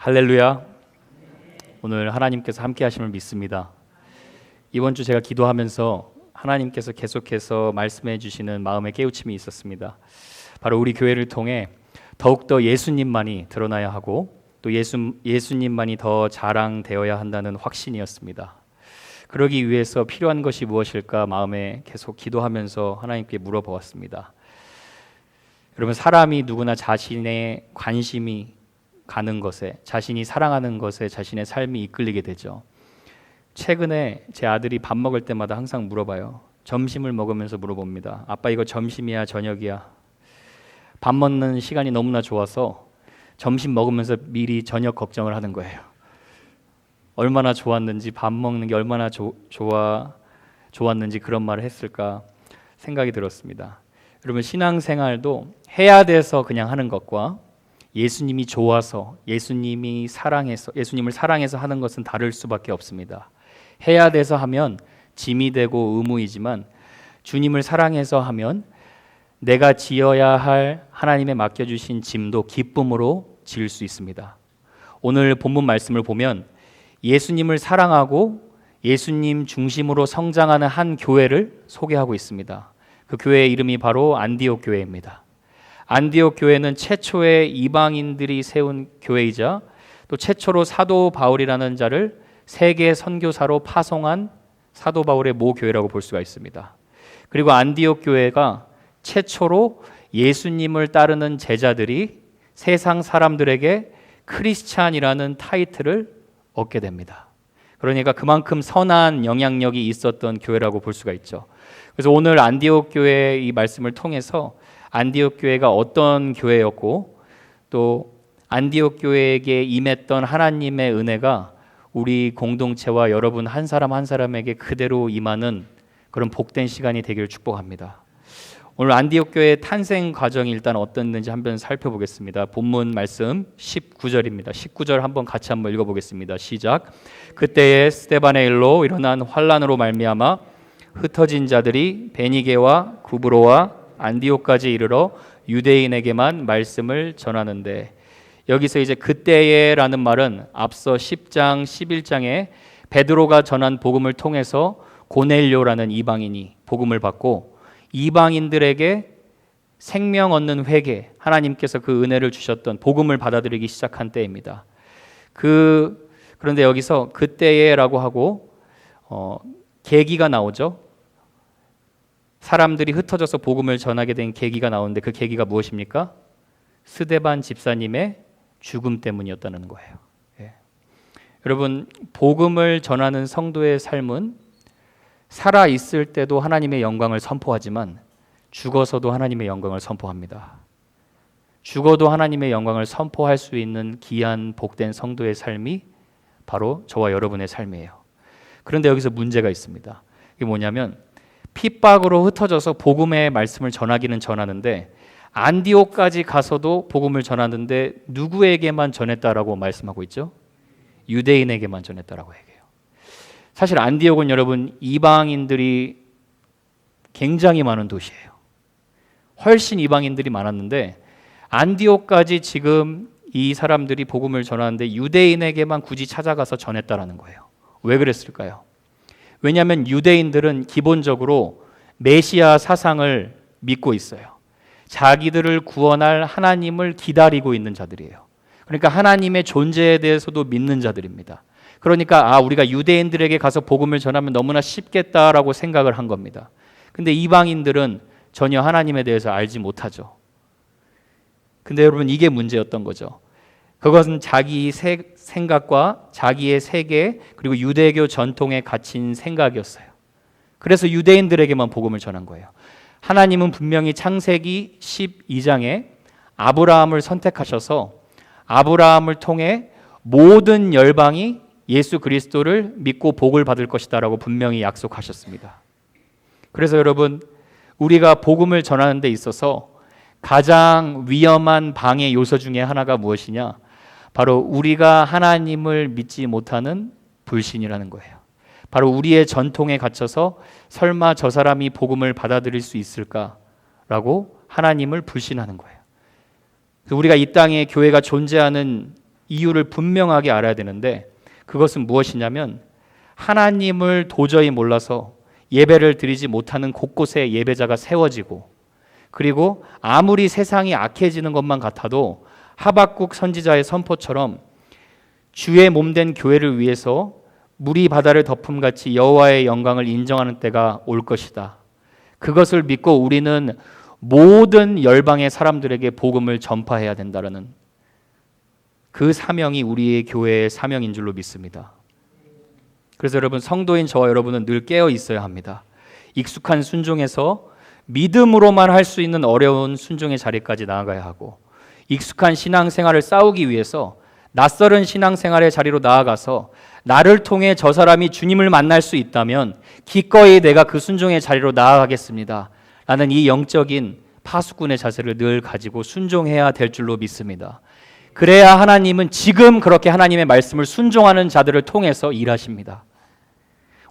할렐루야. 오늘 하나님께서 함께 하심을 믿습니다. 이번 주 제가 기도하면서 하나님께서 계속해서 말씀해 주시는 마음의 깨우침이 있었습니다. 바로 우리 교회를 통해 더욱더 예수님만이 드러나야 하고 또 예수님만이 더 자랑되어야 한다는 확신이었습니다. 그러기 위해서 필요한 것이 무엇일까 마음에 계속 기도하면서 하나님께 물어보았습니다. 여러분, 사람이 누구나 자신의 관심이 가는 것에, 자신이 사랑하는 것에 자신의 삶이 이끌리게 되죠. 최근에 제 아들이 밥 먹을 때마다 항상 물어봐요. 점심을 먹으면서 물어봅니다. 아빠, 이거 점심이야 저녁이야? 밥 먹는 시간이 너무나 좋아서 점심 먹으면서 미리 저녁 걱정을 하는 거예요. 얼마나 좋았는지, 밥 먹는 게 얼마나 좋았는지 그런 말을 했을까 생각이 들었습니다. 여러분, 신앙생활도 해야 돼서 그냥 하는 것과 예수님이 좋아서, 예수님을 사랑해서 하는 것은 다를 수밖에 없습니다. 해야 돼서 하면 짐이 되고 의무이지만 주님을 사랑해서 하면 내가 지어야 할 하나님의 맡겨주신 짐도 기쁨으로 지을 수 있습니다. 오늘 본문 말씀을 보면 예수님을 사랑하고 예수님 중심으로 성장하는 한 교회를 소개하고 있습니다. 그 교회의 이름이 바로 안디옥 교회입니다. 안디옥 교회는 최초의 이방인들이 세운 교회이자 또 최초로 사도 바울이라는 자를 세계 선교사로 파송한 사도 바울의 모교회라고 볼 수가 있습니다. 그리고 안디옥 교회가 최초로 예수님을 따르는 제자들이 세상 사람들에게 크리스찬이라는 타이틀을 얻게 됩니다. 그러니까 그만큼 선한 영향력이 있었던 교회라고 볼 수가 있죠. 그래서 오늘 안디옥 교회의 이 말씀을 통해서 안디옥 교회가 어떤 교회였고 또 안디옥 교회에게 임했던 하나님의 은혜가 우리 공동체와 여러분 한 사람 한 사람에게 그대로 임하는 그런 복된 시간이 되기를 축복합니다. 오늘 안디옥 교회의 탄생 과정이 일단 어땠는지 한번 살펴보겠습니다. 본문 말씀 19절입니다. 19절 한번 같이 한번 읽어보겠습니다. 시작. 그때에 스데반의 일로 일어난 환란으로 말미암아 흩어진 자들이 베니게와 구브로와 안디옥까지 이르러 유대인에게만 말씀을 전하는데, 여기서 이제 그때에라는 말은 앞서 10장 11장에 베드로가 전한 복음을 통해서 고넬료라는 이방인이 복음을 받고 이방인들에게 생명 얻는 회개, 하나님께서 그 은혜를 주셨던 복음을 받아들이기 시작한 때입니다. 그런데 여기서 그때에라고 하고 계기가 나오죠. 사람들이 흩어져서 복음을 전하게 된 계기가 나오는데 그 계기가 무엇입니까? 스데반 집사님의 죽음 때문이었다는 거예요. 예. 여러분, 복음을 전하는 성도의 삶은 살아 있을 때도 하나님의 영광을 선포하지만 죽어서도 하나님의 영광을 선포합니다. 죽어도 하나님의 영광을 선포할 수 있는 귀한 복된 성도의 삶이 바로 저와 여러분의 삶이에요. 그런데 여기서 문제가 있습니다. 이게 뭐냐면 핍박으로 흩어져서 복음의 말씀을 전하기는 전하는데 안디옥까지 가서도 복음을 전하는데 누구에게만 전했다라고 말씀하고 있죠? 유대인에게만 전했다라고 얘기해요. 사실 안디옥은 여러분 이방인들이 굉장히 많은 도시예요. 훨씬 이방인들이 많았는데 안디옥까지 지금 이 사람들이 복음을 전하는데 유대인에게만 굳이 찾아가서 전했다라는 거예요. 왜 그랬을까요? 왜냐하면 유대인들은 기본적으로 메시아 사상을 믿고 있어요. 자기들을 구원할 하나님을 기다리고 있는 자들이에요. 그러니까 하나님의 존재에 대해서도 믿는 자들입니다. 그러니까 우리가 유대인들에게 가서 복음을 전하면 너무나 쉽겠다라고 생각을 한 겁니다. 근데 이방인들은 전혀 하나님에 대해서 알지 못하죠. 근데 여러분, 이게 문제였던 거죠. 그것은 자기 생각과 자기의 세계 그리고 유대교 전통에 갇힌 생각이었어요. 그래서 유대인들에게만 복음을 전한 거예요. 하나님은 분명히 창세기 12장에 아브라함을 선택하셔서 아브라함을 통해 모든 열방이 예수 그리스도를 믿고 복을 받을 것이다라고 분명히 약속하셨습니다. 그래서 여러분, 우리가 복음을 전하는 데 있어서 가장 위험한 방해 요소 중에 하나가 무엇이냐? 바로 우리가 하나님을 믿지 못하는 불신이라는 거예요. 바로 우리의 전통에 갇혀서 설마 저 사람이 복음을 받아들일 수 있을까라고 하나님을 불신하는 거예요. 우리가 이 땅에 교회가 존재하는 이유를 분명하게 알아야 되는데, 그것은 무엇이냐면 하나님을 도저히 몰라서 예배를 드리지 못하는 곳곳에 예배자가 세워지고, 그리고 아무리 세상이 악해지는 것만 같아도 하박국 선지자의 선포처럼 주의 몸된 교회를 위해서 물이 바다를 덮음같이 여호와의 영광을 인정하는 때가 올 것이다. 그것을 믿고 우리는 모든 열방의 사람들에게 복음을 전파해야 된다라는 그 사명이 우리의 교회의 사명인 줄로 믿습니다. 그래서 여러분, 성도인 저와 여러분은 늘 깨어 있어야 합니다. 익숙한 순종에서 믿음으로만 할 수 있는 어려운 순종의 자리까지 나아가야 하고, 익숙한 신앙생활을 싸우기 위해서 낯설은 신앙생활의 자리로 나아가서 나를 통해 저 사람이 주님을 만날 수 있다면 기꺼이 내가 그 순종의 자리로 나아가겠습니다 라는 이 영적인 파수꾼의 자세를 늘 가지고 순종해야 될 줄로 믿습니다. 그래야 하나님은 지금 그렇게 하나님의 말씀을 순종하는 자들을 통해서 일하십니다.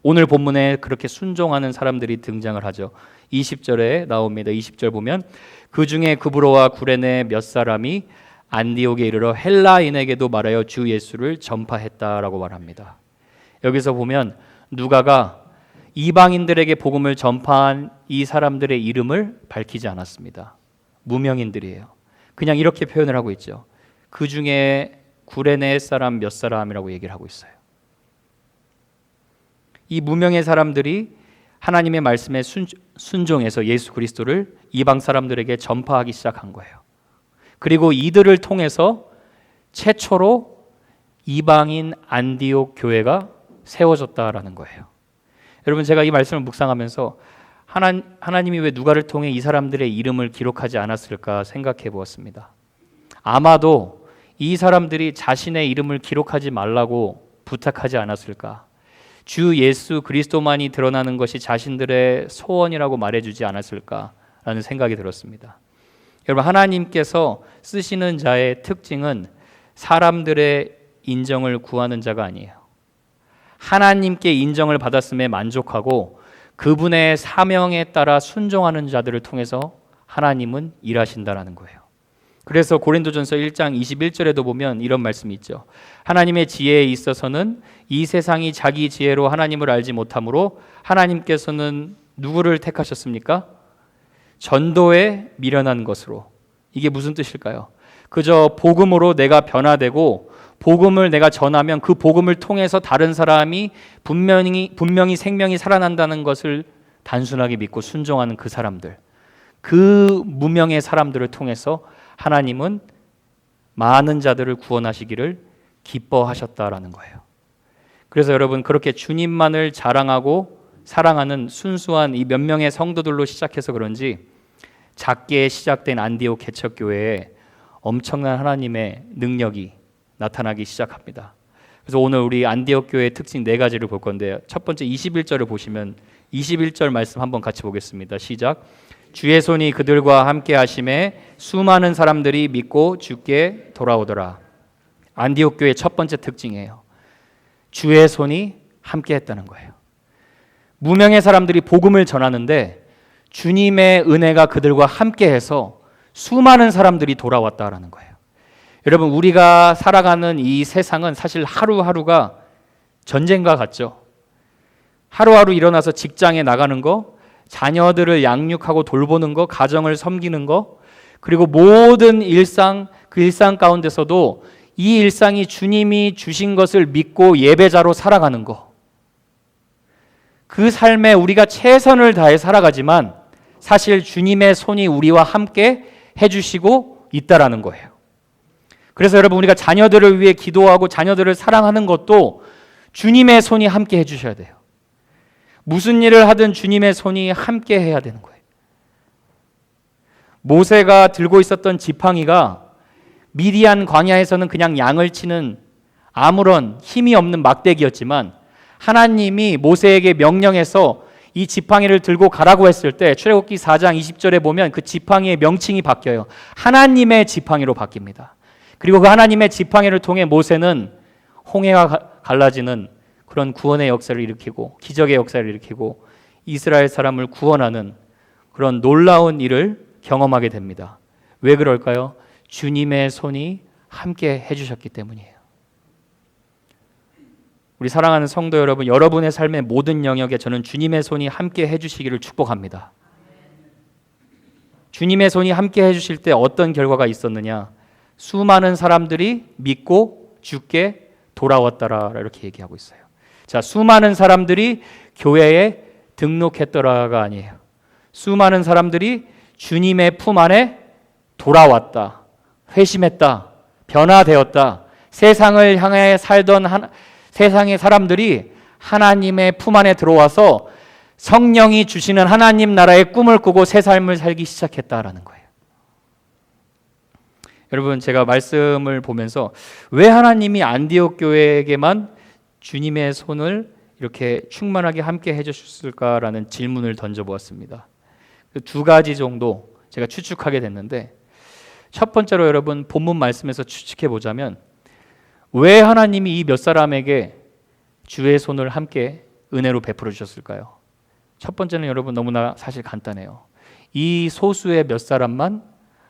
오늘 본문에 그렇게 순종하는 사람들이 등장을 하죠. 20절에 나옵니다. 20절 보면 그 중에 구브로와 구레네 몇 사람이 안디옥에 이르러 헬라인에게도 말하여 주 예수를 전파했다라고 말합니다. 여기서 보면 누가가 이방인들에게 복음을 전파한 이 사람들의 이름을 밝히지 않았습니다. 무명인들이에요. 그냥 이렇게 표현을 하고 있죠. 그 중에 구레네 사람 몇 사람이라고 얘기를 하고 있어요. 이 무명의 사람들이 하나님의 말씀에 순종해서 예수 그리스도를 이방 사람들에게 전파하기 시작한 거예요. 그리고 이들을 통해서 최초로 이방인 안디옥 교회가 세워졌다라는 거예요. 여러분, 제가 이 말씀을 묵상하면서 하나님이 왜 누가를 통해 이 사람들의 이름을 기록하지 않았을까 생각해 보았습니다. 아마도 이 사람들이 자신의 이름을 기록하지 말라고 부탁하지 않았을까? 주 예수 그리스도만이 드러나는 것이 자신들의 소원이라고 말해주지 않았을까라는 생각이 들었습니다. 여러분, 하나님께서 쓰시는 자의 특징은 사람들의 인정을 구하는 자가 아니에요. 하나님께 인정을 받았음에 만족하고 그분의 사명에 따라 순종하는 자들을 통해서 하나님은 일하신다라는 거예요. 그래서 고린도전서 1장 21절에도 보면 이런 말씀이 있죠. 하나님의 지혜에 있어서는 이 세상이 자기 지혜로 하나님을 알지 못하므로 하나님께서는 누구를 택하셨습니까? 전도에 미련한 것으로. 이게 무슨 뜻일까요? 그저 복음으로 내가 변화되고 복음을 내가 전하면 그 복음을 통해서 다른 사람이 분명히 생명이 살아난다는 것을 단순하게 믿고 순종하는 그 사람들, 그 무명의 사람들을 통해서 하나님은 많은 자들을 구원하시기를 기뻐하셨다라는 거예요. 그래서 여러분, 그렇게 주님만을 자랑하고 사랑하는 순수한 이 몇 명의 성도들로 시작해서 그런지 작게 시작된 안디옥 개척교회에 엄청난 하나님의 능력이 나타나기 시작합니다. 그래서 오늘 우리 안디옥 교회의 특징 4가지를 볼 건데요. 첫 번째 21절을 보시면 21절 말씀 한번 같이 보겠습니다. 시작. 주의 손이 그들과 함께 하심에 수많은 사람들이 믿고 주께 돌아오더라. 안디옥 교회의 첫 번째 특징이에요. 주의 손이 함께 했다는 거예요. 무명의 사람들이 복음을 전하는데 주님의 은혜가 그들과 함께해서 수많은 사람들이 돌아왔다라는 거예요. 여러분, 우리가 살아가는 이 세상은 사실 하루하루가 전쟁과 같죠. 하루하루 일어나서 직장에 나가는 거, 자녀들을 양육하고 돌보는 거, 가정을 섬기는 거, 그리고 모든 일상, 그 일상 가운데서도 이 일상이 주님이 주신 것을 믿고 예배자로 살아가는 거, 그 삶에 우리가 최선을 다해 살아가지만 사실 주님의 손이 우리와 함께 해주시고 있다라는 거예요. 그래서 여러분, 우리가 자녀들을 위해 기도하고 자녀들을 사랑하는 것도 주님의 손이 함께 해주셔야 돼요. 무슨 일을 하든 주님의 손이 함께 해야 되는 거예요. 모세가 들고 있었던 지팡이가 미디안 광야에서는 그냥 양을 치는 아무런 힘이 없는 막대기였지만 하나님이 모세에게 명령해서 이 지팡이를 들고 가라고 했을 때 출애굽기 4장 20절에 보면 그 지팡이의 명칭이 바뀌어요. 하나님의 지팡이로 바뀝니다. 그리고 그 하나님의 지팡이를 통해 모세는 홍해가 갈라지는 그런 구원의 역사를 일으키고 기적의 역사를 일으키고 이스라엘 사람을 구원하는 그런 놀라운 일을 경험하게 됩니다. 왜 그럴까요? 주님의 손이 함께 해주셨기 때문이에요. 우리 사랑하는 성도 여러분, 여러분의 삶의 모든 영역에 저는 주님의 손이 함께 해주시기를 축복합니다. 주님의 손이 함께 해주실 때 어떤 결과가 있었느냐? 수많은 사람들이 믿고 주께 돌아왔더라 이렇게 얘기하고 있어요. 자, 수많은 사람들이 교회에 등록했더라가 아니에요. 수많은 사람들이 주님의 품 안에 돌아왔다, 회심했다, 변화되었다. 세상을 향해 살던 세상의 사람들이 하나님의 품 안에 들어와서 성령이 주시는 하나님 나라의 꿈을 꾸고 새 삶을 살기 시작했다라는 거예요. 여러분, 제가 말씀을 보면서 왜 하나님이 안디옥 교회에게만 주님의 손을 이렇게 충만하게 함께 해주셨을까라는 질문을 던져보았습니다. 두 가지 정도 제가 추측하게 됐는데, 첫 번째로 여러분 본문 말씀에서 추측해 보자면 왜 하나님이 이 몇 사람에게 주의 손을 함께 은혜로 베풀어 주셨을까요? 첫 번째는 여러분 너무나 사실 간단해요. 이 소수의 몇 사람만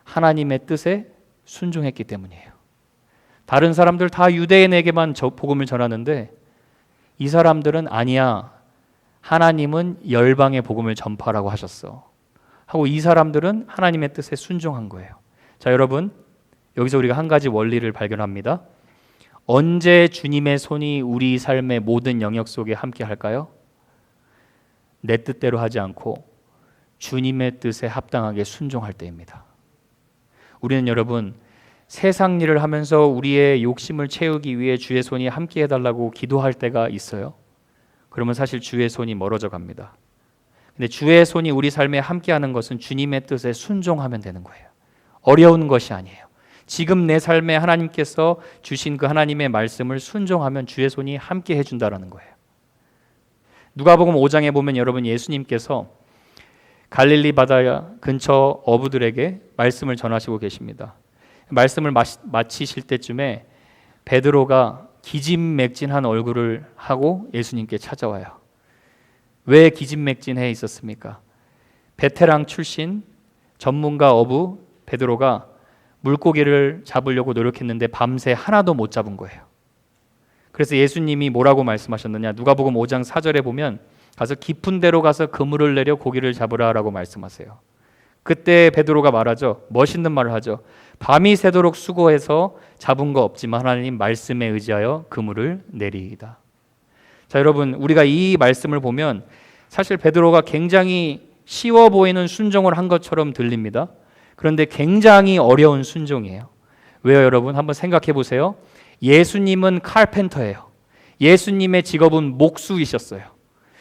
하나님의 뜻에 순종했기 때문이에요. 다른 사람들 다 유대인에게만 복음을 전하는데 이 사람들은 아니야, 하나님은 열방의 복음을 전파하라고 하셨어 하고 이 사람들은 하나님의 뜻에 순종한 거예요. 자, 여러분, 여기서 우리가 한 가지 원리를 발견합니다. 언제 주님의 손이 우리 삶의 모든 영역 속에 함께 할까요? 내 뜻대로 하지 않고 주님의 뜻에 합당하게 순종할 때입니다. 우리는 여러분 세상 일을 하면서 우리의 욕심을 채우기 위해 주의 손이 함께 해달라고 기도할 때가 있어요. 그러면 사실 주의 손이 멀어져 갑니다. 근데 주의 손이 우리 삶에 함께하는 것은 주님의 뜻에 순종하면 되는 거예요. 어려운 것이 아니에요. 지금 내 삶에 하나님께서 주신 그 하나님의 말씀을 순종하면 주의 손이 함께 해준다라는 거예요. 누가복음 5장에 보면 여러분 예수님께서 갈릴리 바다 근처 어부들에게 말씀을 전하시고 계십니다. 말씀을 마치실 때쯤에 베드로가 기진맥진한 얼굴을 하고 예수님께 찾아와요. 왜 기진맥진해 있었습니까? 베테랑 출신 전문가 어부 베드로가 물고기를 잡으려고 노력했는데 밤새 하나도 못 잡은 거예요. 그래서 예수님이 뭐라고 말씀하셨느냐? 누가복음 5장 4절에 보면 가서 깊은 데로 가서 그물을 내려 고기를 잡으라라고 말씀하세요. 그때 베드로가 말하죠. 멋있는 말을 하죠. 밤이 새도록 수고해서 잡은 거 없지만 하나님 말씀에 의지하여 그물을 내리이다. 자, 여러분, 우리가 이 말씀을 보면 사실 베드로가 굉장히 쉬워 보이는 순종을 한 것처럼 들립니다. 그런데 굉장히 어려운 순종이에요. 왜요, 여러분? 한번 생각해 보세요. 예수님은 칼펜터예요. 예수님의 직업은 목수이셨어요.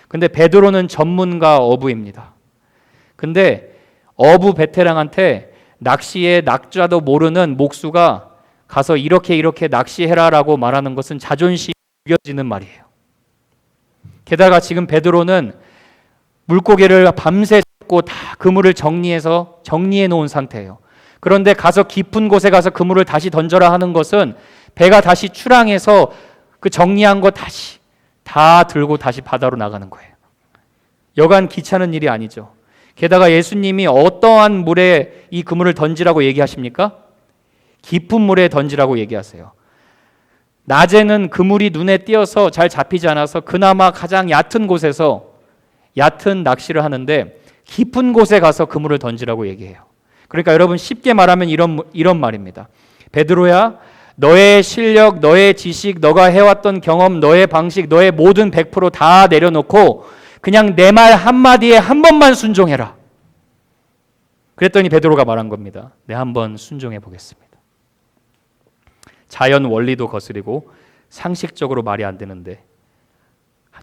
근데 베드로는 전문가 어부입니다. 근데 어부 베테랑한테 낚시의 낙자도 모르는 목수가 가서 이렇게 낚시해라라고 말하는 것은 자존심이 죽여지는 말이에요. 게다가 지금 베드로는 물고기를 밤새 잡고 다 그물을 정리해 놓은 상태예요. 그런데 가서 깊은 곳에 가서 그물을 다시 던져라 하는 것은 배가 다시 출항해서 그 정리한 거 다시 다 들고 다시 바다로 나가는 거예요. 여간 귀찮은 일이 아니죠. 게다가 예수님이 어떠한 물에 이 그물을 던지라고 얘기하십니까? 깊은 물에 던지라고 얘기하세요. 낮에는 그물이 눈에 띄어서 잘 잡히지 않아서 그나마 가장 얕은 곳에서 얕은 낚시를 하는데 깊은 곳에 가서 그물을 던지라고 얘기해요. 그러니까 여러분 쉽게 말하면 이런 말입니다. 베드로야, 너의 실력, 너의 지식, 너가 해왔던 경험, 너의 방식, 너의 모든 100% 다 내려놓고 그냥 내 말 한마디에 한 번만 순종해라. 그랬더니 베드로가 말한 겁니다. 네, 한번 순종해 보겠습니다. 자연 원리도 거스리고 상식적으로 말이 안 되는데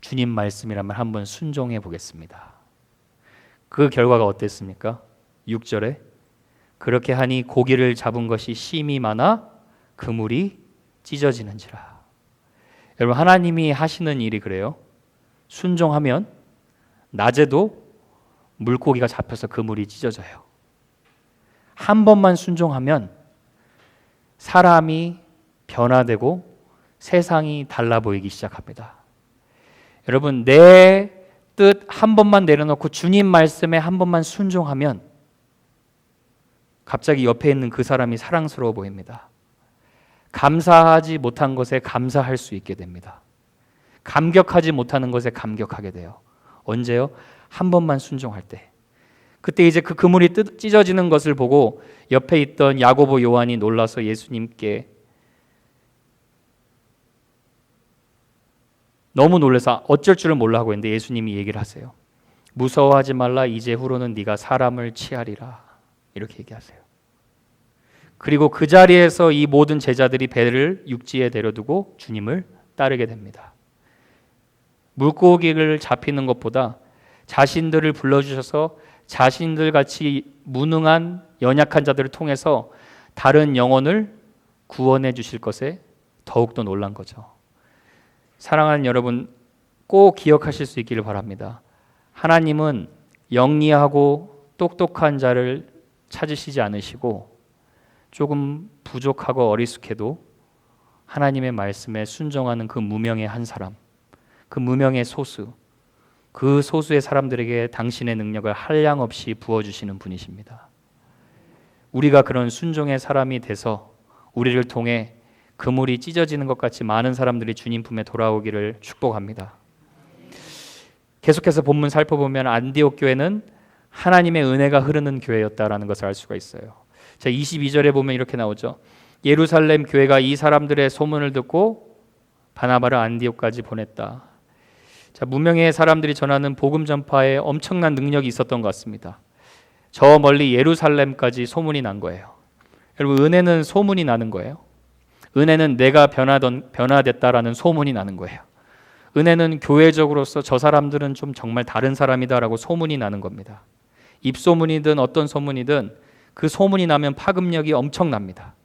주님 말씀이라면 한번 순종해 보겠습니다. 그 결과가 어땠습니까? 6절에 그렇게 하니 고기를 잡은 것이 심이 많아 그물이 찢어지는지라. 여러분, 하나님이 하시는 일이 그래요. 순종하면 낮에도 물고기가 잡혀서 그물이 찢어져요. 한 번만 순종하면 사람이 변화되고 세상이 달라 보이기 시작합니다. 여러분, 내 뜻 한 번만 내려놓고 주님 말씀에 한 번만 순종하면 갑자기 옆에 있는 그 사람이 사랑스러워 보입니다. 감사하지 못한 것에 감사할 수 있게 됩니다. 감격하지 못하는 것에 감격하게 돼요. 언제요? 한 번만 순종할 때. 그때 이제 그 그물이 찢어지는 것을 보고 옆에 있던 야고보, 요한이 놀라서 예수님께 너무 놀라서 어쩔 줄을 몰라 하고 있는데 예수님이 얘기를 하세요. 무서워하지 말라. 이제후로는 네가 사람을 취하리라. 이렇게 얘기하세요. 그리고 그 자리에서 이 모든 제자들이 배를 육지에 내려두고 주님을 따르게 됩니다. 물고기를 잡히는 것보다 자신들을 불러주셔서 자신들 같이 무능한 연약한 자들을 통해서 다른 영혼을 구원해 주실 것에 더욱더 놀란 거죠. 사랑하는 여러분, 꼭 기억하실 수 있기를 바랍니다. 하나님은 영리하고 똑똑한 자를 찾으시지 않으시고 조금 부족하고 어리숙해도 하나님의 말씀에 순종하는 그 무명의 한 사람, 그 무명의 소수, 그 소수의 사람들에게 당신의 능력을 한량없이 부어주시는 분이십니다. 우리가 그런 순종의 사람이 돼서 우리를 통해 그물이 찢어지는 것 같이 많은 사람들이 주님 품에 돌아오기를 축복합니다. 계속해서 본문 살펴보면 안디옥 교회는 하나님의 은혜가 흐르는 교회였다라는 것을 알 수가 있어요. 자, 22절에 보면 이렇게 나오죠. 예루살렘 교회가 이 사람들의 소문을 듣고 바나바를 안디옥까지 보냈다. 자, 무명의 사람들이 전하는 복음 전파에 엄청난 능력이 있었던 것 같습니다. 저 멀리 예루살렘까지 소문이 난 거예요. 여러분, 은혜는 소문이 나는 거예요. 은혜는 내가 변화됐다라는 소문이 나는 거예요. 은혜는 교회적으로서 저 사람들은 좀 정말 다른 사람이다라고 소문이 나는 겁니다. 입소문이든 어떤 소문이든 그 소문이 나면 파급력이 엄청납니다.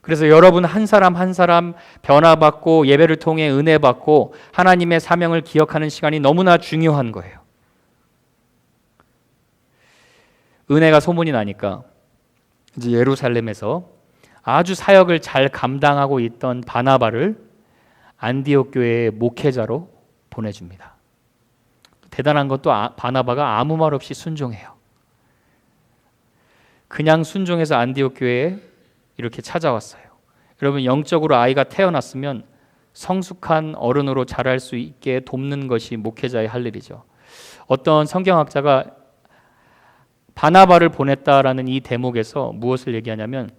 그래서 여러분 한 사람 한 사람 변화받고 예배를 통해 은혜 받고 하나님의 사명을 기억하는 시간이 너무나 중요한 거예요. 은혜가 소문이 나니까 이제 예루살렘에서 아주 사역을 잘 감당하고 있던 바나바를 안디옥 교회의 목회자로 보내줍니다. 대단한 것도 바나바가 아무 말 없이 순종해요. 그냥 순종해서 안디옥 교회에 이렇게 찾아왔어요. 여러분, 영적으로 아이가 태어났으면 성숙한 어른으로 자랄 수 있게 돕는 것이 목회자의 할 일이죠. 어떤 성경학자가 바나바를 보냈다라는 이 대목에서 무엇을 얘기하냐면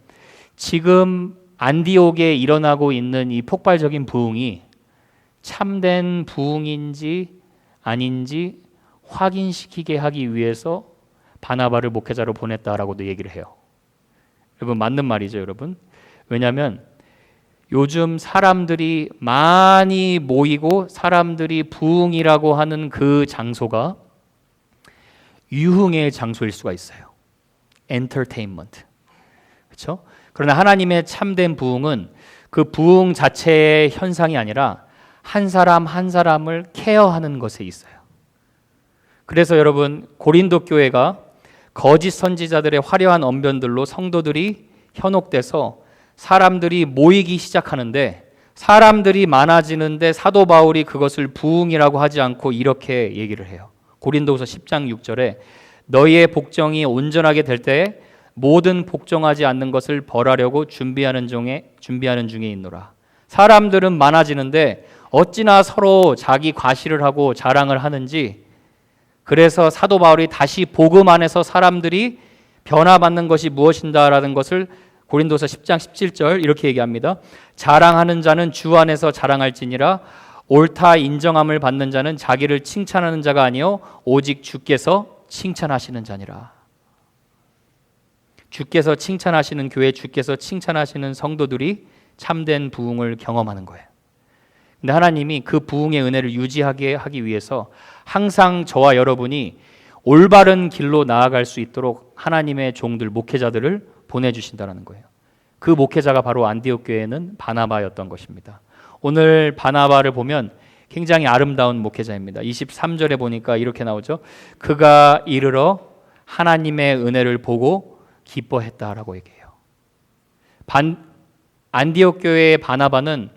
지금 안디옥에 일어나고 있는 이 폭발적인 부흥이 참된 부흥인지 아닌지 확인시키게 하기 위해서 바나바를 목회자로 보냈다라고도 얘기를 해요. 여러분, 맞는 말이죠, 여러분. 왜냐하면 요즘 사람들이 많이 모이고 사람들이 부흥이라고 하는 그 장소가 유흥의 장소일 수가 있어요. 엔터테인먼트. 그렇죠? 그러나 하나님의 참된 부흥은 그 부흥 자체의 현상이 아니라 한 사람 한 사람을 케어하는 것에 있어요. 그래서 여러분, 고린도 교회가 거짓 선지자들의 화려한 언변들로 성도들이 현혹돼서 사람들이 모이기 시작하는데 사람들이 많아지는데 사도 바울이 그것을 부흥이라고 하지 않고 이렇게 얘기를 해요. 고린도후서 10장 6절에 너희의 복종이 온전하게 될 때에 모든 복종하지 않는 것을 벌하려고 준비하는 중에 있노라. 사람들은 많아지는데 어찌나 서로 자기 과시를 하고 자랑을 하는지, 그래서 사도 바울이 다시 복음 안에서 사람들이 변화받는 것이 무엇인가라는 것을 고린도서 10장 17절 이렇게 얘기합니다. 자랑하는 자는 주 안에서 자랑할지니라. 옳다 인정함을 받는 자는 자기를 칭찬하는 자가 아니요 오직 주께서 칭찬하시는 자니라. 주께서 칭찬하시는 교회, 주께서 칭찬하시는 성도들이 참된 부흥을 경험하는 거예요. 근데 하나님이 그 부흥의 은혜를 유지하게 하기 위해서 항상 저와 여러분이 올바른 길로 나아갈 수 있도록 하나님의 종들, 목회자들을 보내주신다는 거예요. 그 목회자가 바로 안디옥 교회는 바나바였던 것입니다. 오늘 바나바를 보면 굉장히 아름다운 목회자입니다. 23절에 보니까 이렇게 나오죠. 그가 이르러 하나님의 은혜를 보고 기뻐했다라고 얘기해요. 안디옥 교회의 바나바는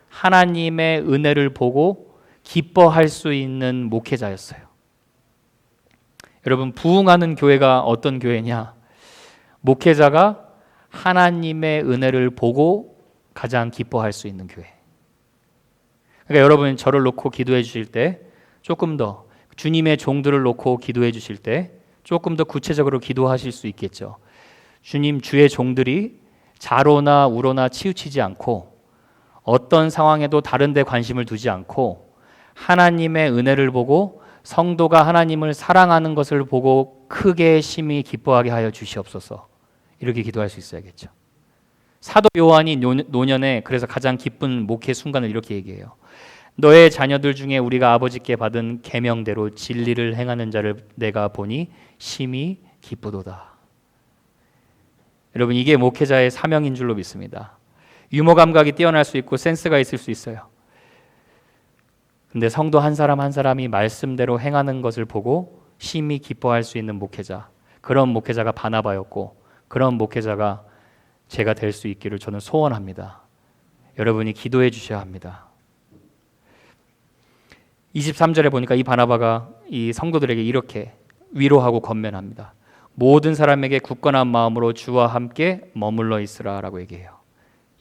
하나님의 은혜를 보고 기뻐할 수 있는 목회자였어요. 여러분, 부흥하는 교회가 어떤 교회냐? 목회자가 하나님의 은혜를 보고 가장 기뻐할 수 있는 교회. 그러니까 여러분 저를 놓고 기도해 주실 때 조금 더 주님의 종들을 놓고 기도해 주실 때 조금 더 구체적으로 기도하실 수 있겠죠. 주님, 주의 종들이 자로나 우로나 치우치지 않고 어떤 상황에도 다른 데 관심을 두지 않고 하나님의 은혜를 보고 성도가 하나님을 사랑하는 것을 보고 크게 심히 기뻐하게 하여 주시옵소서. 이렇게 기도할 수 있어야겠죠. 사도 요한이 노년에 그래서 가장 기쁜 목회 순간을 이렇게 얘기해요. 너의 자녀들 중에 우리가 아버지께 받은 계명대로 진리를 행하는 자를 내가 보니 심히 기쁘도다. 여러분, 이게 목회자의 사명인 줄로 믿습니다. 유머 감각이 뛰어날 수 있고 센스가 있을 수 있어요. 근데 성도 한 사람 한 사람이 말씀대로 행하는 것을 보고 심히 기뻐할 수 있는 목회자, 그런 목회자가 바나바였고 그런 목회자가 제가 될 수 있기를 저는 소원합니다. 여러분이 기도해 주셔야 합니다. 23절에 보니까 이 바나바가 이 성도들에게 이렇게 위로하고 권면합니다. 모든 사람에게 굳건한 마음으로 주와 함께 머물러 있으라 라고 얘기해요.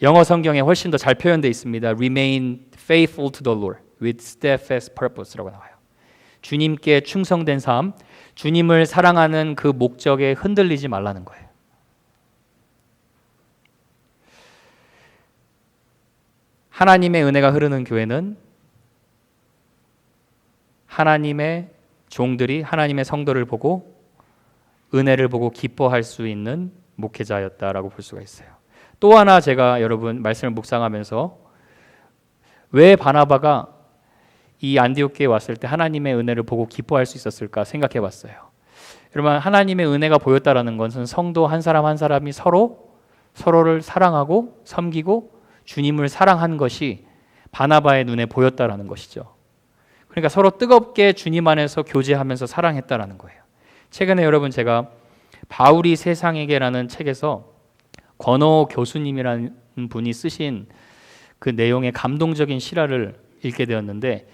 영어 성경에 훨씬 더 잘 표현되어 있습니다. Remain faithful to the Lord with steadfast purpose라고 나와요. 주님께 충성된 삶, 주님을 사랑하는 그 목적에 흔들리지 말라는 거예요. 하나님의 은혜가 흐르는 교회는 하나님의 종들이 하나님의 성도를 보고 은혜를 보고 기뻐할 수 있는 목회자였다라고 볼 수가 있어요. 또 하나 제가 여러분 말씀을 묵상하면서 왜 바나바가 이 안디옥교에 왔을 때 하나님의 은혜를 보고 기뻐할 수 있었을까 생각해 봤어요. 여러분, 하나님의 은혜가 보였다라는 것은 성도 한 사람 한 사람이 서로를 사랑하고 섬기고 주님을 사랑한 것이 바나바의 눈에 보였다라는 것이죠. 그러니까 서로 뜨겁게 주님 안에서 교제하면서 사랑했다라는 거예요. 최근에 여러분 제가 바울이 세상에게라는 책에서 권호 교수님이라는 분이 쓰신 그 내용의 감동적인 실화를 읽게 되었는데,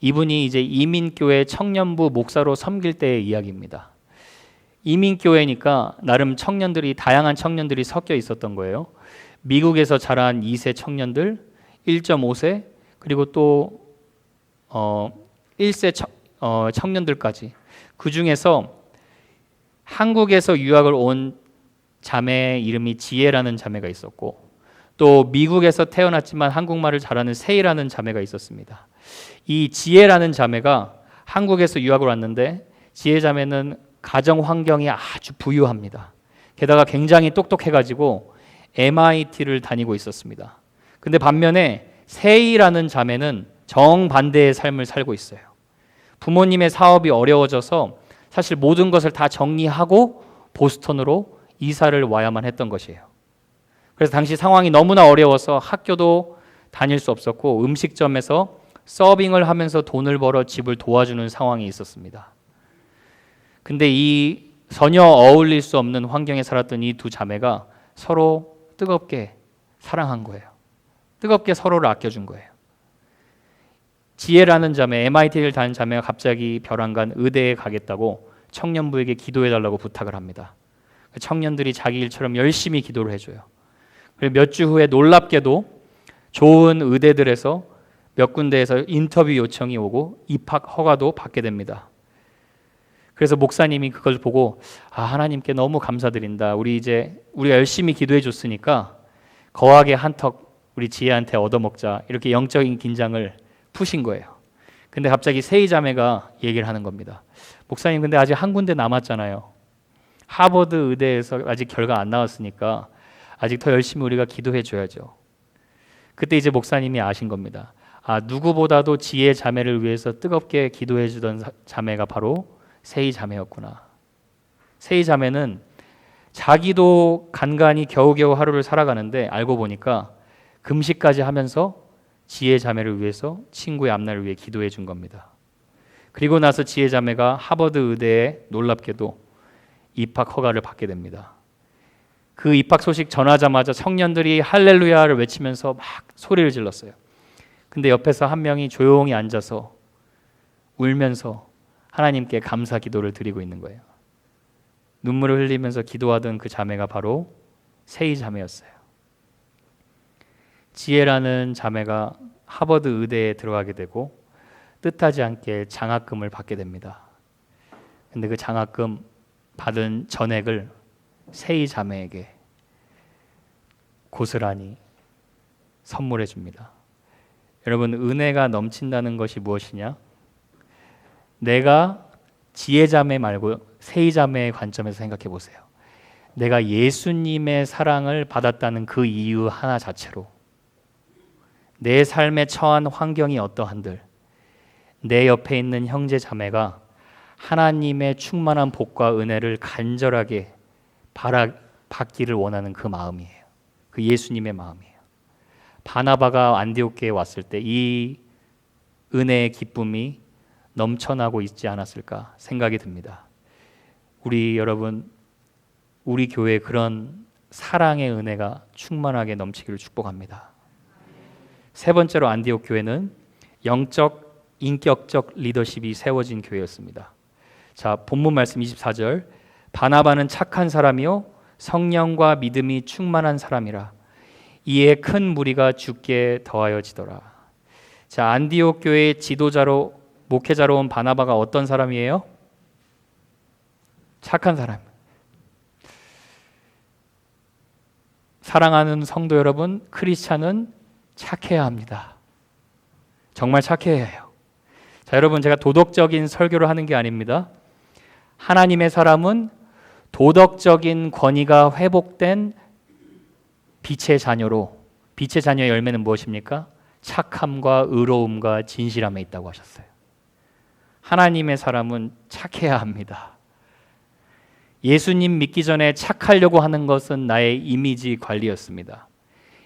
이분이 이제 이민교회 청년부 목사로 섬길 때의 이야기입니다. 이민교회니까 나름 청년들이 다양한 청년들이 섞여 있었던 거예요. 미국에서 자란 2세 청년들, 1.5세, 그리고 또 1세 청년들까지. 그 중에서 한국에서 유학을 온 자매의 이름이 지혜라는 자매가 있었고, 또 미국에서 태어났지만 한국말을 잘하는 세이라는 자매가 있었습니다. 이 지혜라는 자매가 한국에서 유학을 왔는데 지혜 자매는 가정 환경이 아주 부유합니다. 게다가 굉장히 똑똑해가지고 MIT를 다니고 있었습니다. 근데 반면에 세이라는 자매는 정반대의 삶을 살고 있어요. 부모님의 사업이 어려워져서 사실 모든 것을 다 정리하고 보스턴으로 이사를 와야만 했던 것이에요. 그래서 당시 상황이 너무나 어려워서 학교도 다닐 수 없었고 음식점에서 서빙을 하면서 돈을 벌어 집을 도와주는 상황이 있었습니다. 근데 이 전혀 어울릴 수 없는 환경에 살았던 이 두 자매가 서로 뜨겁게 사랑한 거예요. 뜨겁게 서로를 아껴준 거예요. 지혜라는 자매, MIT를 다닌 자매가 갑자기 벼랑간 의대에 가겠다고 청년부에게 기도해달라고 부탁을 합니다. 청년들이 자기 일처럼 열심히 기도를 해줘요. 그리고 몇 주 후에 놀랍게도 좋은 의대들에서 몇 군데에서 인터뷰 요청이 오고 입학 허가도 받게 됩니다. 그래서 목사님이 그걸 보고 하나님께 너무 감사드린다. 우리가 열심히 기도해 줬으니까 거하게 한턱 우리 지혜한테 얻어먹자. 이렇게 영적인 긴장을 푸신 거예요. 근데 갑자기 세이 자매가 얘기를 하는 겁니다. 목사님, 근데 아직 한 군데 남았잖아요. 하버드 의대에서 아직 결과 안 나왔으니까 아직 더 열심히 우리가 기도해 줘야죠. 그때 이제 목사님이 아신 겁니다. 누구보다도 지혜 자매를 위해서 뜨겁게 기도해 주던 자매가 바로 세이 자매였구나. 세이 자매는 자기도 간간히 겨우겨우 하루를 살아가는데 알고 보니까 금식까지 하면서 지혜 자매를 위해서 친구의 앞날을 위해 기도해 준 겁니다. 그리고 나서 지혜 자매가 하버드 의대에 놀랍게도 입학 허가를 받게 됩니다. 그 입학 소식 전하자마자 청년들이 할렐루야를 외치면서 막 소리를 질렀어요. 근데 옆에서 한 명이 조용히 앉아서 울면서 하나님께 감사 기도를 드리고 있는 거예요. 눈물을 흘리면서 기도하던 그 자매가 바로 세이 자매였어요. 지혜라는 자매가 하버드 의대에 들어가게 되고 뜻하지 않게 장학금을 받게 됩니다. 근데 그 장학금 받은 전액을 세이 자매에게 고스란히 선물해 줍니다. 여러분, 은혜가 넘친다는 것이 무엇이냐? 내가 지혜 자매 말고 세이 자매의 관점에서 생각해 보세요. 내가 예수님의 사랑을 받았다는 그 이유 하나 자체로 내 삶에 처한 환경이 어떠한들 내 옆에 있는 형제 자매가 하나님의 충만한 복과 은혜를 간절하게 받기를 원하는 그 마음이에요. 그 예수님의 마음이에요. 바나바가 안디옥교에 왔을 때 이 은혜의 기쁨이 넘쳐나고 있지 않았을까 생각이 듭니다. 여러분, 우리 교회에 그런 사랑의 은혜가 충만하게 넘치기를 축복합니다. 세 번째로 안디옥 교회는 영적, 인격적 리더십이 세워진 교회였습니다. 자, 본문 말씀 24절. 바나바는 착한 사람이요 성령과 믿음이 충만한 사람이라. 이에 큰 무리가 주께 더하여지더라. 자, 안디옥 교회의 지도자로 목회자로 온 바나바가 어떤 사람이에요? 착한 사람. 사랑하는 성도 여러분, 크리스찬은 착해야 합니다. 정말 착해야 해요. 자, 여러분, 제가 도덕적인 설교를 하는 게 아닙니다. 하나님의 사람은 도덕적인 권위가 회복된 빛의 자녀로, 빛의 자녀의 열매는 무엇입니까? 착함과 의로움과 진실함에 있다고 하셨어요. 하나님의 사람은 착해야 합니다. 예수님 믿기 전에 착하려고 하는 것은 나의 이미지 관리였습니다.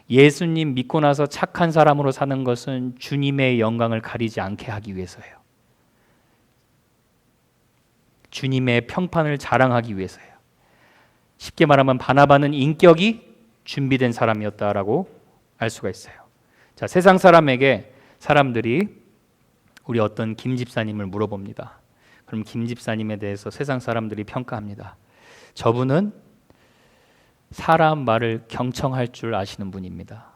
예수님 믿고 나서 착한 사람으로 사는 것은 주님의 영광을 가리지 않게 하기 위해서예요. 주님의 평판을 자랑하기 위해서예요. 쉽게 말하면 바나바는 인격이 준비된 사람이었다라고 알 수가 있어요. 자, 세상 사람에게 사람들이 우리 어떤 김 집사님을 물어봅니다. 그럼 김 집사님에 대해서 세상 사람들이 평가합니다. 저분은 사람 말을 경청할 줄 아시는 분입니다.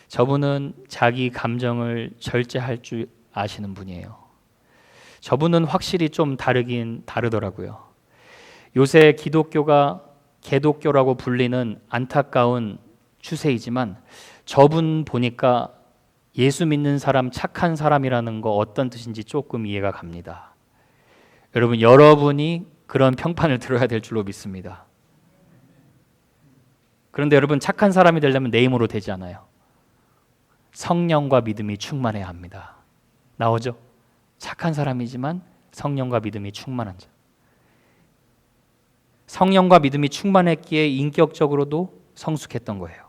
저분은 자기 감정을 절제할 줄 아시는 분이에요. 저분은 확실히 좀 다르긴 다르더라고요. 요새 기독교가 개독교라고 불리는 안타까운 추세이지만 저분 보니까 예수 믿는 사람, 착한 사람이라는 거 어떤 뜻인지 조금 이해가 갑니다. 여러분, 여러분이 그런 평판을 들어야 될 줄로 믿습니다. 그런데 여러분, 착한 사람이 되려면 내 힘으로 되지 않아요. 성령과 믿음이 충만해야 합니다. 나오죠? 착한 사람이지만 성령과 믿음이 충만한 자. 성령과 믿음이 충만했기에 인격적으로도 성숙했던 거예요.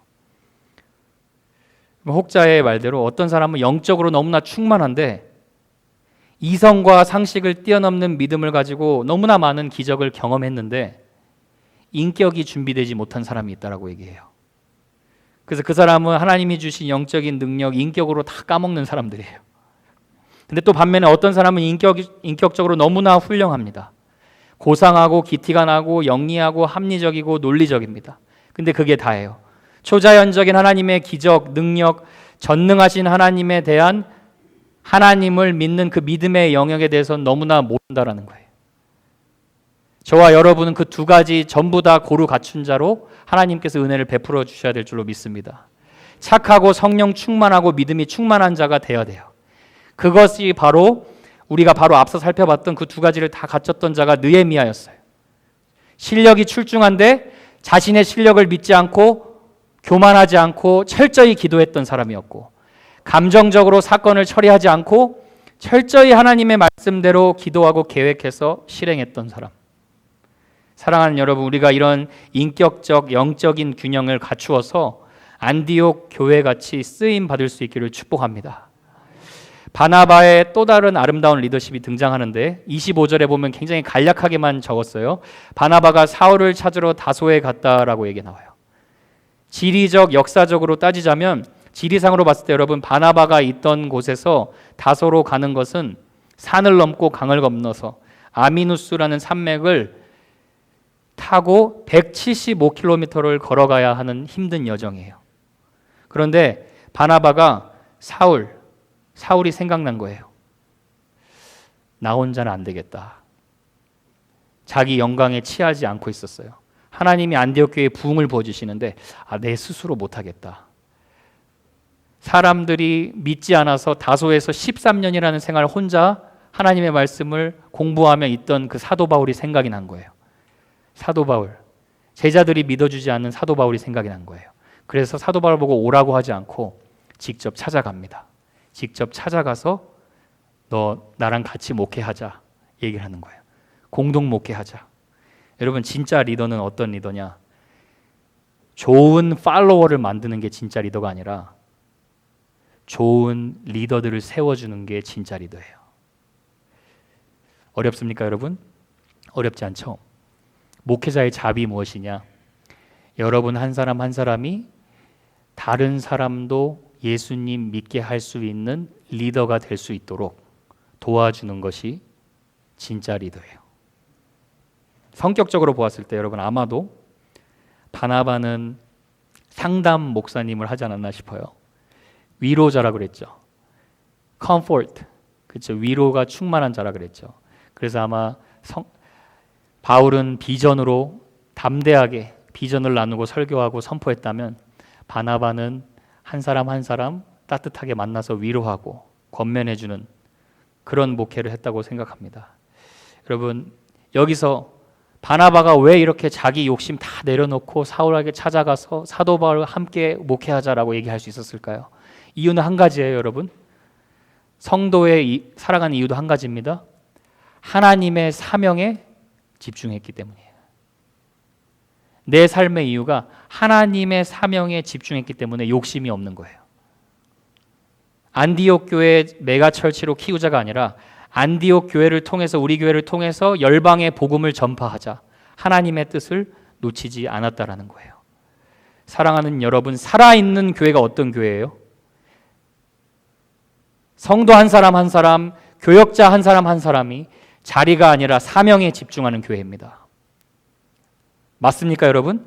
혹자의 말대로 어떤 사람은 영적으로 너무나 충만한데 이성과 상식을 뛰어넘는 믿음을 가지고 너무나 많은 기적을 경험했는데 인격이 준비되지 못한 사람이 있다라고 얘기해요. 그래서 그 사람은 하나님이 주신 영적인 능력, 인격으로 다 까먹는 사람들이에요. 근데 또 반면에 어떤 사람은 인격적으로 너무나 훌륭합니다. 고상하고 기티가 나고 영리하고 합리적이고 논리적입니다. 근데 그게 다예요. 초자연적인 하나님의 기적, 능력, 전능하신 하나님에 대한 하나님을 믿는 그 믿음의 영역에 대해서 너무나 모른다라는 거예요. 저와 여러분은 그 두 가지 전부 다 고루 갖춘 자로 하나님께서 은혜를 베풀어 주셔야 될 줄로 믿습니다. 착하고 성령 충만하고 믿음이 충만한 자가 되어야 돼요. 그것이 바로 우리가 바로 앞서 살펴봤던 그 두 가지를 다 갖췄던 자가 느헤미야였어요. 실력이 출중한데 자신의 실력을 믿지 않고 교만하지 않고 철저히 기도했던 사람이었고, 감정적으로 사건을 처리하지 않고 철저히 하나님의 말씀대로 기도하고 계획해서 실행했던 사람. 사랑하는 여러분, 우리가 이런 인격적, 영적인 균형을 갖추어서 안디옥 교회같이 쓰임 받을 수 있기를 축복합니다. 바나바의 또 다른 아름다운 리더십이 등장하는데 25절에 보면 굉장히 간략하게만 적었어요. 바나바가 사울을 찾으러 다소에 갔다라고 얘기 나와요. 지리적, 역사적으로 따지자면 지리상으로 봤을 때 여러분, 바나바가 있던 곳에서 다소로 가는 것은 산을 넘고 강을 건너서 아미누스라는 산맥을 타고 175km를 걸어가야 하는 힘든 여정이에요. 그런데 바나바가 사울이 생각난 거예요. 나 혼자는 안 되겠다. 자기 영광에 취하지 않고 있었어요. 하나님이 안디옥 교회에 부흥을 부어주시는데 내 스스로 못하겠다. 사람들이 믿지 않아서 다소에서 13년이라는 생활을 혼자 하나님의 말씀을 공부하며 있던 그 사도 바울이 생각이 난 거예요. 사도 바울, 제자들이 믿어주지 않는 사도 바울이 생각이 난 거예요. 그래서 사도 바울 보고 오라고 하지 않고 직접 찾아갑니다. 직접 찾아가서 너 나랑 같이 목회하자 얘기를 하는 거예요. 공동 목회하자. 여러분, 진짜 리더는 어떤 리더냐? 좋은 팔로워를 만드는 게 진짜 리더가 아니라 좋은 리더들을 세워주는 게 진짜 리더예요. 어렵습니까, 여러분? 어렵지 않죠? 목회자의 잡이 무엇이냐? 여러분 한 사람 한 사람이 다른 사람도 예수님 믿게 할 수 있는 리더가 될 수 있도록 도와주는 것이 진짜 리더예요. 성격적으로 보았을 때 여러분 아마도 바나바는 상담 목사님을 하지 않았나 싶어요. 위로자라 그랬죠. comfort, 그렇죠. 위로가 충만한 자라 그랬죠. 그래서 아마 바울은 비전으로 담대하게 비전을 나누고 설교하고 선포했다면 바나바는 한 사람 한 사람 따뜻하게 만나서 위로하고 권면해주는 그런 목회를 했다고 생각합니다. 여러분, 여기서 바나바가 왜 이렇게 자기 욕심 다 내려놓고 사울에게 찾아가서 사도 바울과 함께 목회하자라고 얘기할 수 있었을까요? 이유는 한 가지예요, 여러분. 성도의 살아가는 이유도 한 가지입니다. 하나님의 사명에 집중했기 때문이에요. 내 삶의 이유가 하나님의 사명에 집중했기 때문에 욕심이 없는 거예요. 안디옥 교회 메가철치로 키우자가 아니라 안디옥 교회를 통해서, 우리 교회를 통해서 열방의 복음을 전파하자. 하나님의 뜻을 놓치지 않았다라는 거예요. 사랑하는 여러분, 살아있는 교회가 어떤 교회예요? 성도 한 사람 한 사람, 교역자 한 사람 한 사람이 자리가 아니라 사명에 집중하는 교회입니다. 맞습니까, 여러분?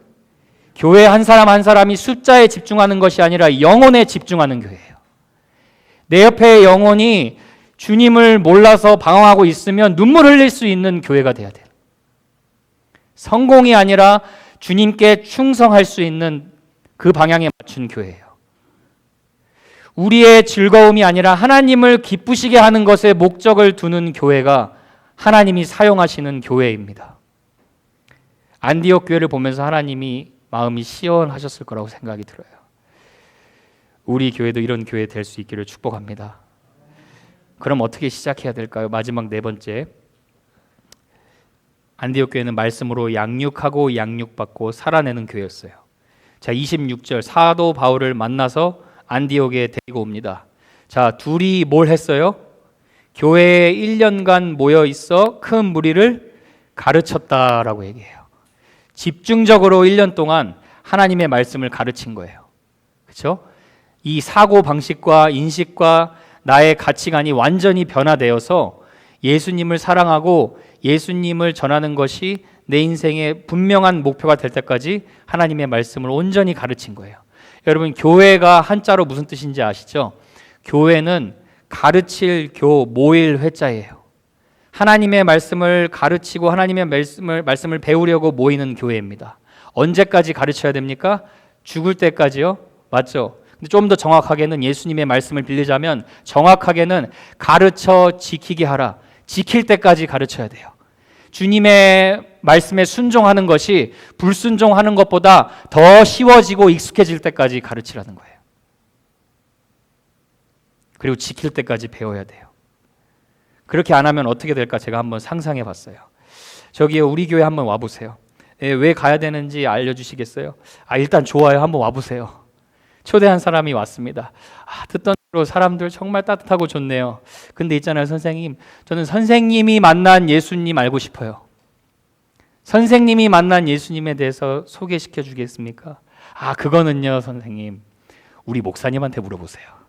교회 한 사람 한 사람이 숫자에 집중하는 것이 아니라 영혼에 집중하는 교회예요. 내 옆에 영혼이 주님을 몰라서 방황하고 있으면 눈물 흘릴 수 있는 교회가 돼야 돼요. 성공이 아니라 주님께 충성할 수 있는 그 방향에 맞춘 교회예요. 우리의 즐거움이 아니라 하나님을 기쁘시게 하는 것에 목적을 두는 교회가 하나님이 사용하시는 교회입니다. 안디옥 교회를 보면서 하나님이 마음이 시원하셨을 거라고 생각이 들어요. 우리 교회도 이런 교회 될 수 있기를 축복합니다. 그럼 어떻게 시작해야 될까요? 마지막 네 번째, 안디옥 교회는 말씀으로 양육하고 양육받고 살아내는 교회였어요. 자, 26절, 사도 바울을 만나서 안디옥에 데리고 옵니다. 자, 둘이 뭘 했어요? 교회에 1년간 모여 있어 큰 무리를 가르쳤다라고 얘기해요. 집중적으로 1년 동안 하나님의 말씀을 가르친 거예요. 그렇죠? 이 사고 방식과 인식과 나의 가치관이 완전히 변화되어서 예수님을 사랑하고 예수님을 전하는 것이 내 인생의 분명한 목표가 될 때까지 하나님의 말씀을 온전히 가르친 거예요. 여러분, 교회가 한자로 무슨 뜻인지 아시죠? 교회는 가르칠 교 모일 회자예요. 하나님의 말씀을 가르치고 하나님의 말씀을 배우려고 모이는 교회입니다. 언제까지 가르쳐야 됩니까? 죽을 때까지요? 맞죠? 근데 좀 더 정확하게는 예수님의 말씀을 빌리자면 정확하게는 가르쳐 지키게 하라. 지킬 때까지 가르쳐야 돼요. 주님의 말씀에 순종하는 것이 불순종하는 것보다 더 쉬워지고 익숙해질 때까지 가르치라는 거예요. 그리고 지킬 때까지 배워야 돼요. 그렇게 안 하면 어떻게 될까 제가 한번 상상해 봤어요. 저기 우리 교회 한번 와보세요. 왜 가야 되는지 알려주시겠어요? 일단 좋아요. 한번 와보세요. 초대한 사람이 왔습니다. 듣던 대로 사람들 정말 따뜻하고 좋네요. 근데 있잖아요, 선생님. 저는 선생님이 만난 예수님 알고 싶어요. 선생님이 만난 예수님에 대해서 소개시켜 주겠습니까? 그거는요, 선생님. 우리 목사님한테 물어보세요.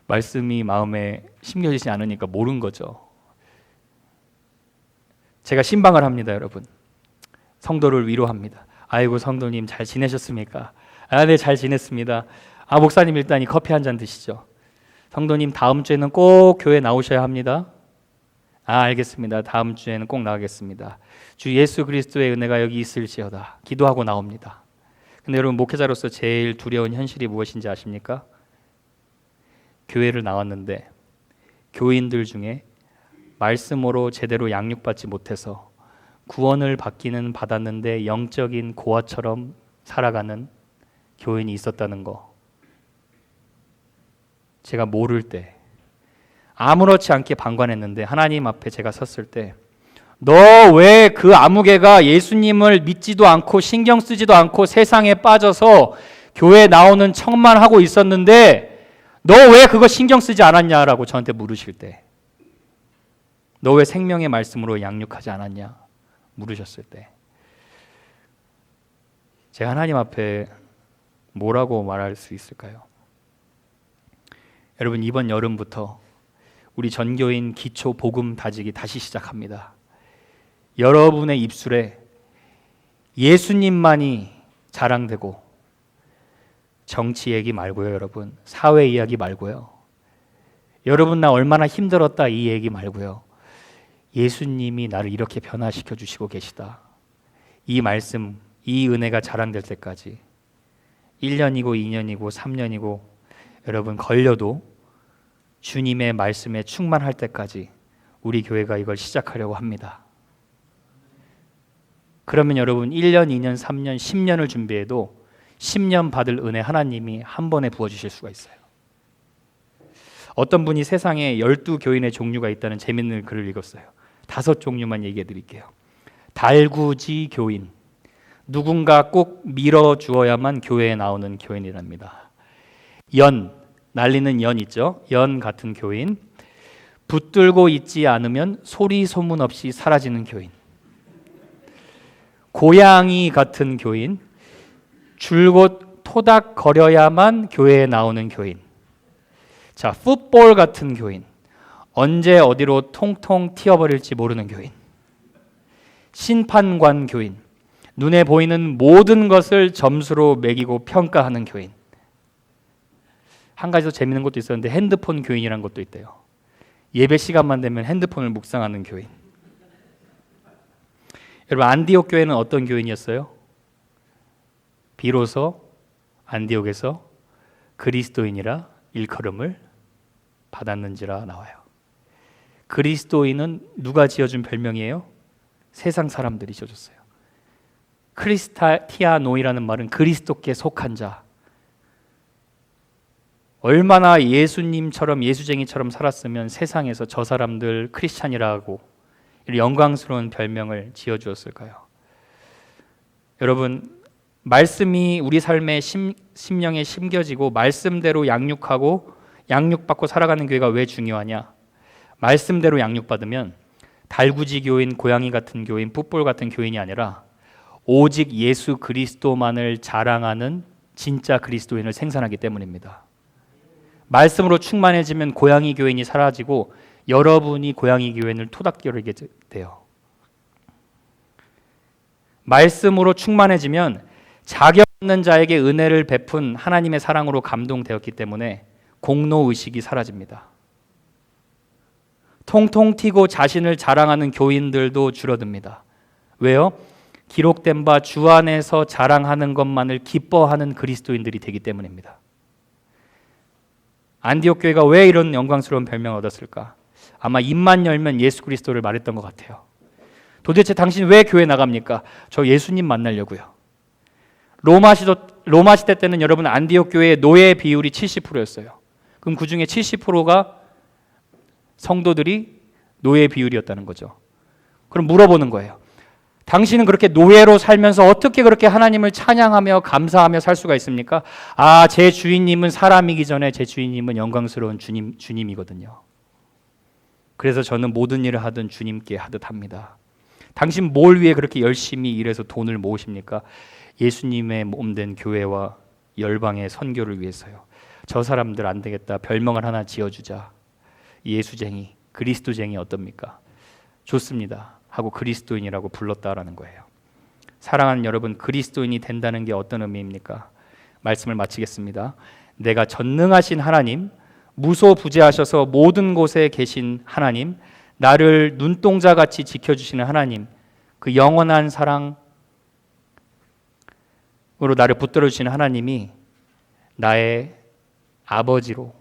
말씀이 마음에 심겨지지 않으니까 모르는 거죠. 제가 신방을 합니다, 여러분. 성도를 위로합니다. 아이고 성도님 잘 지내셨습니까? 아, 네, 잘 지냈습니다. 아, 목사님 일단 이 커피 한 잔 드시죠. 성도님 다음 주에는 꼭 교회 나오셔야 합니다. 아, 알겠습니다. 다음 주에는 꼭 나가겠습니다. 주 예수 그리스도의 은혜가 여기 있을지어다. 기도하고 나옵니다. 근데 여러분, 목회자로서 제일 두려운 현실이 무엇인지 아십니까? 교회를 나왔는데 교인들 중에 말씀으로 제대로 양육받지 못해서 구원을 받기는 받았는데 영적인 고아처럼 살아가는 교인이 있었다는 거, 제가 모를 때 아무렇지 않게 방관했는데 하나님 앞에 제가 섰을 때, 너 왜 그 아무개가 예수님을 믿지도 않고 신경 쓰지도 않고 세상에 빠져서 교회 나오는 척만 하고 있었는데 너 왜 그거 신경 쓰지 않았냐라고 저한테 물으실 때, 너 왜 생명의 말씀으로 양육하지 않았냐 물으셨을 때, 제가 하나님 앞에 뭐라고 말할 수 있을까요? 여러분, 이번 여름부터 우리 전교인 기초 복음 다지기 다시 시작합니다. 여러분의 입술에 예수님만이 자랑되고, 정치 얘기 말고요, 여러분. 사회 이야기 말고요. 여러분 나 얼마나 힘들었다 이 얘기 말고요. 예수님이 나를 이렇게 변화시켜 주시고 계시다. 이 말씀, 이 은혜가 자랑될 때까지 1년이고 2년이고 3년이고 여러분 걸려도 주님의 말씀에 충만할 때까지 우리 교회가 이걸 시작하려고 합니다. 그러면 여러분 1년, 2년, 3년, 10년을 준비해도 10년 받을 은혜 하나님이 한 번에 부어주실 수가 있어요. 어떤 분이 세상에 12교인의 종류가 있다는 재밌는 글을 읽었어요. 5종류만 얘기해 드릴게요. 달구지 교인, 누군가 꼭 밀어주어야만 교회에 나오는 교인이랍니다. 연, 날리는 연 있죠? 연 같은 교인. 붙들고 있지 않으면 소리 소문 없이 사라지는 교인. 고양이 같은 교인. 줄곧 토닥거려야만 교회에 나오는 교인. 자, 풋볼 같은 교인. 언제 어디로 통통 튀어버릴지 모르는 교인. 심판관 교인. 눈에 보이는 모든 것을 점수로 매기고 평가하는 교인. 한 가지 더 재밌는 것도 있었는데 핸드폰 교인이라는 것도 있대요. 예배 시간만 되면 핸드폰을 묵상하는 교인. 여러분, 안디옥 교회는 어떤 교인이었어요? 비로소 안디옥에서 그리스도인이라 일컬음을 받았는지라 나와요. 그리스도인은 누가 지어준 별명이에요? 세상 사람들이 지어줬어요. 크리스티아노이라는 말은 그리스도께 속한 자. 얼마나 예수님처럼 예수쟁이처럼 살았으면 세상에서 저 사람들 크리스찬이라고 영광스러운 별명을 지어주었을까요? 여러분, 말씀이 우리 삶의 심령에 심겨지고 말씀대로 양육하고 양육받고 살아가는 교회가 왜 중요하냐? 말씀대로 양육받으면 달구지 교인, 고양이 같은 교인, 풋볼 같은 교인이 아니라 오직 예수 그리스도만을 자랑하는 진짜 그리스도인을 생산하기 때문입니다. 말씀으로 충만해지면 고양이 교인이 사라지고 여러분이 고양이 교인을 토닥거리게 돼요. 말씀으로 충만해지면 자격 없는 자에게 은혜를 베푼 하나님의 사랑으로 감동되었기 때문에 공로의식이 사라집니다. 통통 튀고 자신을 자랑하는 교인들도 줄어듭니다. 왜요? 기록된 바 주 안에서 자랑하는 것만을 기뻐하는 그리스도인들이 되기 때문입니다. 안디옥 교회가 왜 이런 영광스러운 별명을 얻었을까? 아마 입만 열면 예수 그리스도를 말했던 것 같아요. 도대체 당신 왜 교회 나갑니까? 저 예수님 만나려고요. 로마 시대 때는 여러분 안디옥 교회의 노예 비율이 70%였어요. 그럼 그 중에 70%가 성도들이 노예 비율이었다는 거죠. 그럼 물어보는 거예요. 당신은 그렇게 노예로 살면서 어떻게 그렇게 하나님을 찬양하며 감사하며 살 수가 있습니까? 아, 제 주인님은 사람이기 전에 제 주인님은 영광스러운 주님이거든요. 그래서 저는 모든 일을 하든 주님께 하듯 합니다. 당신 뭘 위해 그렇게 열심히 일해서 돈을 모으십니까? 예수님의 몸된 교회와 열방의 선교를 위해서요. 저 사람들 안 되겠다. 별명을 하나 지어주자. 예수쟁이, 그리스도쟁이 어떻습니까? 좋습니다. 하고 그리스도인이라고 불렀다라는 거예요. 사랑하는 여러분, 그리스도인이 된다는 게 어떤 의미입니까? 말씀을 마치겠습니다. 내가 전능하신 하나님, 무소부재하셔서 모든 곳에 계신 하나님, 나를 눈동자같이 지켜주시는 하나님, 그 영원한 사랑으로 나를 붙들어 주시는 하나님이 나의 아버지로,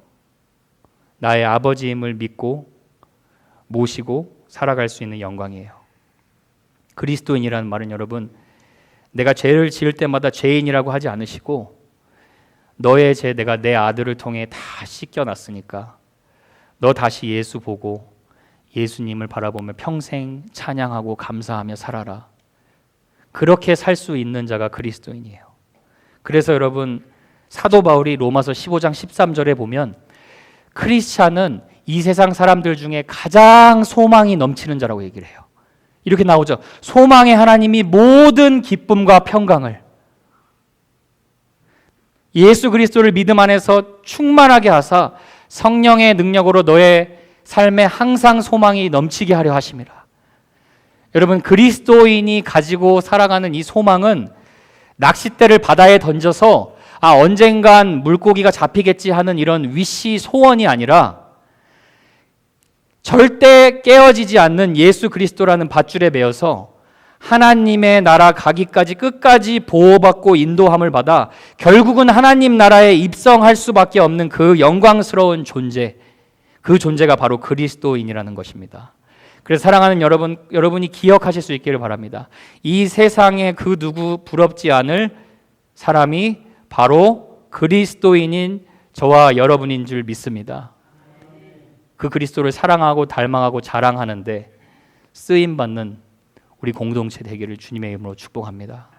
나의 아버지임을 믿고 모시고 살아갈 수 있는 영광이에요. 그리스도인이라는 말은 여러분, 내가 죄를 지을 때마다 죄인이라고 하지 않으시고 너의 죄 내가 내 아들을 통해 다 씻겨놨으니까 너 다시 예수 보고 예수님을 바라보며 평생 찬양하고 감사하며 살아라. 그렇게 살 수 있는 자가 그리스도인이에요. 그래서 여러분, 사도 바울이 로마서 15장 13절에 보면 크리스찬은 이 세상 사람들 중에 가장 소망이 넘치는 자라고 얘기를 해요. 이렇게 나오죠. 소망의 하나님이 모든 기쁨과 평강을, 예수 그리스도를 믿음 안에서 충만하게 하사 성령의 능력으로 너의 삶에 항상 소망이 넘치게 하려 하심이라. 여러분, 그리스도인이 가지고 살아가는 이 소망은 낚싯대를 바다에 던져서 언젠간 물고기가 잡히겠지 하는 이런 위시 소원이 아니라 절대 깨어지지 않는 예수 그리스도라는 밧줄에 매여서 하나님의 나라 가기까지 끝까지 보호받고 인도함을 받아 결국은 하나님 나라에 입성할 수밖에 없는 그 영광스러운 존재, 그 존재가 바로 그리스도인이라는 것입니다. 그래서 사랑하는 여러분, 여러분이 기억하실 수 있기를 바랍니다. 이 세상에 그 누구 부럽지 않을 사람이 바로 그리스도인인 저와 여러분인 줄 믿습니다. 그 그리스도를 사랑하고 닮아가고 자랑하는데 쓰임받는 우리 공동체 되기를 주님의 이름으로 축복합니다.